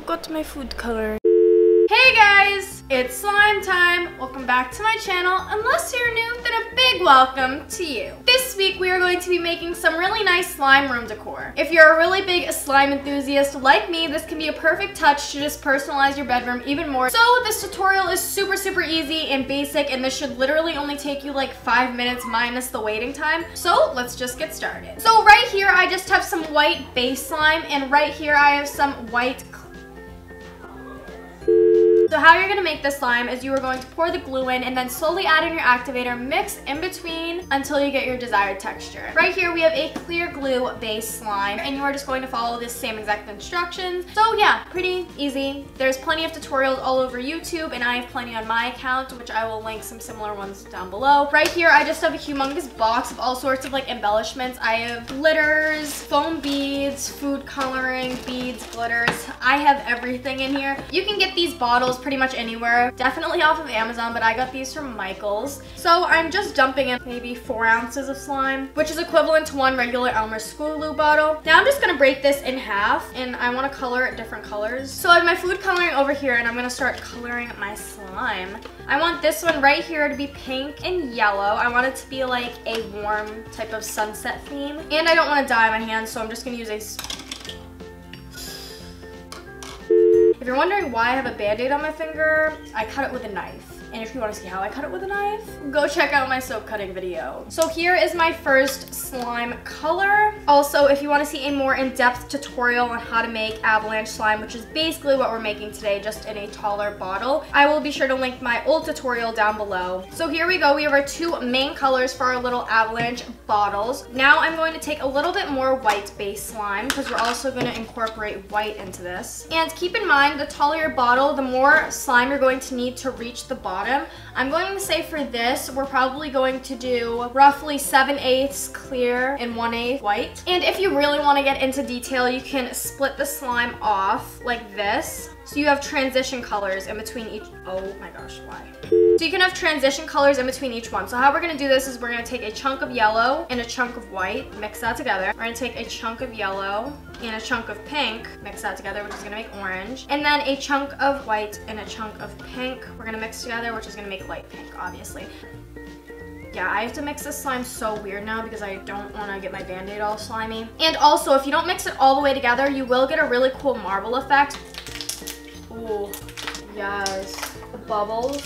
forgot my food color. Hey guys, it's slime time. Welcome back to my channel. Unless you're new, then a big welcome to you. This week we are going to be making some really nice slime room decor. If you're a really big slime enthusiast like me, this can be a perfect touch to just personalize your bedroom even more. So this tutorial is super easy and basic, and this should literally only take you like 5 minutes minus the waiting time. So let's just get started. So right here I just have some white base slime, and right here I have some white. So how you're gonna make this slime is you are going to pour the glue in and then slowly add in your activator, mix in between until you get your desired texture. Right here we have a clear glue base slime, and you are just going to follow the same exact instructions. So yeah, pretty easy. There's plenty of tutorials all over YouTube, and I have plenty on my account, which I will link some similar ones down below. Right here I just have a humongous box of all sorts of like embellishments. I have glitters, foam beads, food coloring, beads, glitters. I have everything in here. You can get these bottles pretty much anywhere, definitely off of Amazon, but I got these from Michael's. So I'm just dumping in maybe 4 ounces of slime, which is equivalent to 1 regular Elmer's school glue bottle. Now I'm just gonna break this in half, and I want to color it different colors. So I have my food coloring over here, and I'm gonna start coloring my slime. I want this one right here to be pink and yellow. I want it to be like a warm type of sunset theme, and I don't want to dye my hands, so I'm just gonna use a. If you're wondering why I have a band-aid on my finger, I cut it with a knife. And if you want to see how I cut it with a knife, go check out my soap cutting video. So here is my first slime color. Also, if you want to see a more in-depth tutorial on how to make avalanche slime, which is basically what we're making today, just in a taller bottle, I will be sure to link my old tutorial down below. So here we go. We have our 2 main colors for our little avalanche bottles. Now I'm going to take a little bit more white base slime, because we're also going to incorporate white into this. And keep in mind, the taller your bottle, the more slime you're going to need to reach the bottom. I'm going to say for this, we're probably going to do roughly 7/8 clear and 1/8 white. And if you really want to get into detail, you can split the slime off like this. So you have transition colors in between each. Oh my gosh, why? So you can have transition colors in between each one. So how we're gonna do this is we're gonna take a chunk of yellow and a chunk of white, mix that together. We're gonna take a chunk of yellow and a chunk of pink, mix that together, which is gonna make orange. And then a chunk of white and a chunk of pink, we're gonna mix together, which is gonna make light pink, obviously. Yeah, I have to mix this slime so weird now because I don't want to get my band-aid all slimy. And also, if you don't mix it all the way together, you will get a really cool marble effect. Ooh, yes. The bubbles.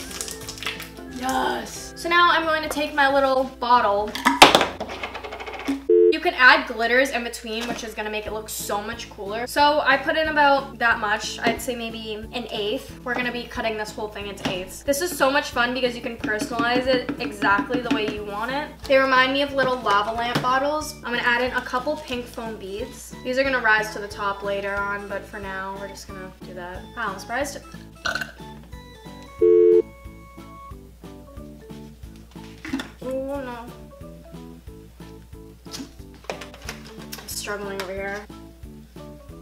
Yes. So now I'm going to take my little bottle. You can add glitters in between, which is going to make it look so much cooler. So I put in about that much. I'd say maybe 1/8. We're going to be cutting this whole thing into 8ths. This is so much fun because you can personalize it exactly the way you want it. They remind me of little lava lamp bottles. I'm going to add in a couple pink foam beads. These are going to rise to the top later on, but for now, we're just going to do that. Wow, I'm surprised. Oh no. Struggling over here.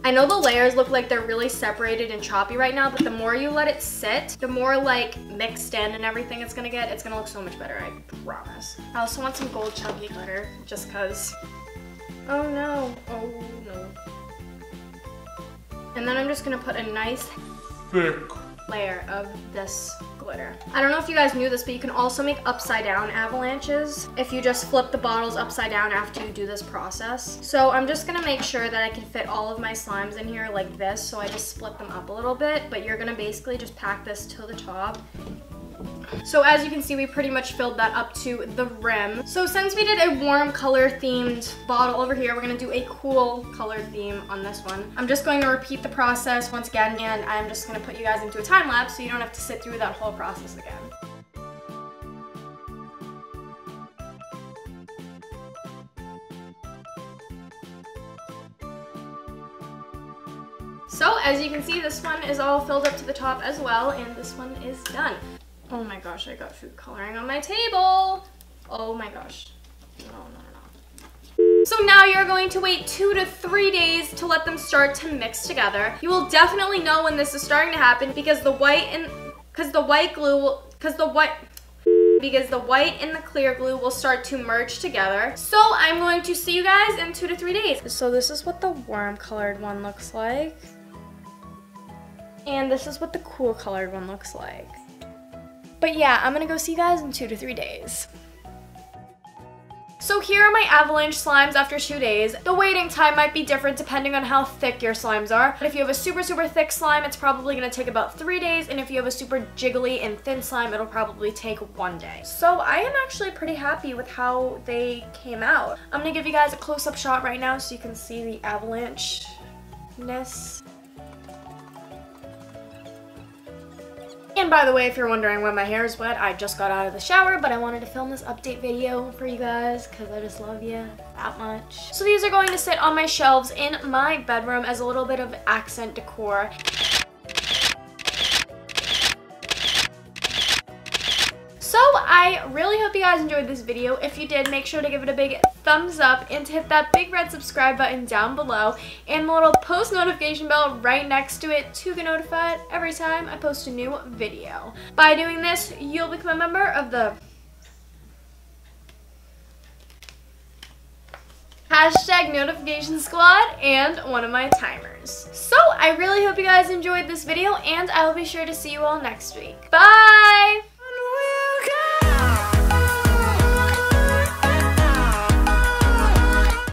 I know the layers look like they're really separated and choppy right now, but the more you let it sit, the more like mixed in and everything it's gonna get. It's gonna look so much better, I promise. I also want some gold chunky glitter, just cause. Oh no, oh no. And then I'm just gonna put a nice thick layer of this glitter. I don't know if you guys knew this, but you can also make upside down avalanches if you just flip the bottles upside down after you do this process. So I'm just gonna make sure that I can fit all of my slimes in here like this, so I just split them up a little bit, but you're gonna basically just pack this to the top. So as you can see, we pretty much filled that up to the rim. So since we did a warm color themed bottle over here, we're gonna do a cool color theme on this one. I'm just going to repeat the process once again, and I'm just gonna put you guys into a time lapse so you don't have to sit through that whole process again. So as you can see, this one is all filled up to the top as well, and this one is done. Oh my gosh, I got food coloring on my table. Oh my gosh. No. So now you're going to wait 2 to 3 days to let them start to mix together. You will definitely know when this is starting to happen because the white and the white and the clear glue will start to merge together. So I'm going to see you guys in 2 to 3 days. So this is what the warm colored one looks like. And this is what the cool colored one looks like. But yeah, I'm gonna go see you guys in 2 to 3 days. So here are my avalanche slimes after 2 days. The waiting time might be different depending on how thick your slimes are. But if you have a super thick slime, it's probably gonna take about 3 days. And if you have a super jiggly and thin slime, it'll probably take 1 day. So I am actually pretty happy with how they came out. I'm gonna give you guys a close-up shot right now so you can see the avalanche-ness. And by the way, if you're wondering why my hair is wet, I just got out of the shower, but I wanted to film this update video for you guys because I just love you that much. So these are going to sit on my shelves in my bedroom as a little bit of accent decor. So I really hope you guys enjoyed this video. If you did, make sure to give it a big thumbs up and to hit that big red subscribe button down below and the little post notification bell right next to it to get notified every time I post a new video. By doing this, you'll become a member of the #notification squad and one of my timers. So I really hope you guys enjoyed this video and I will be sure to see you all next week. Bye!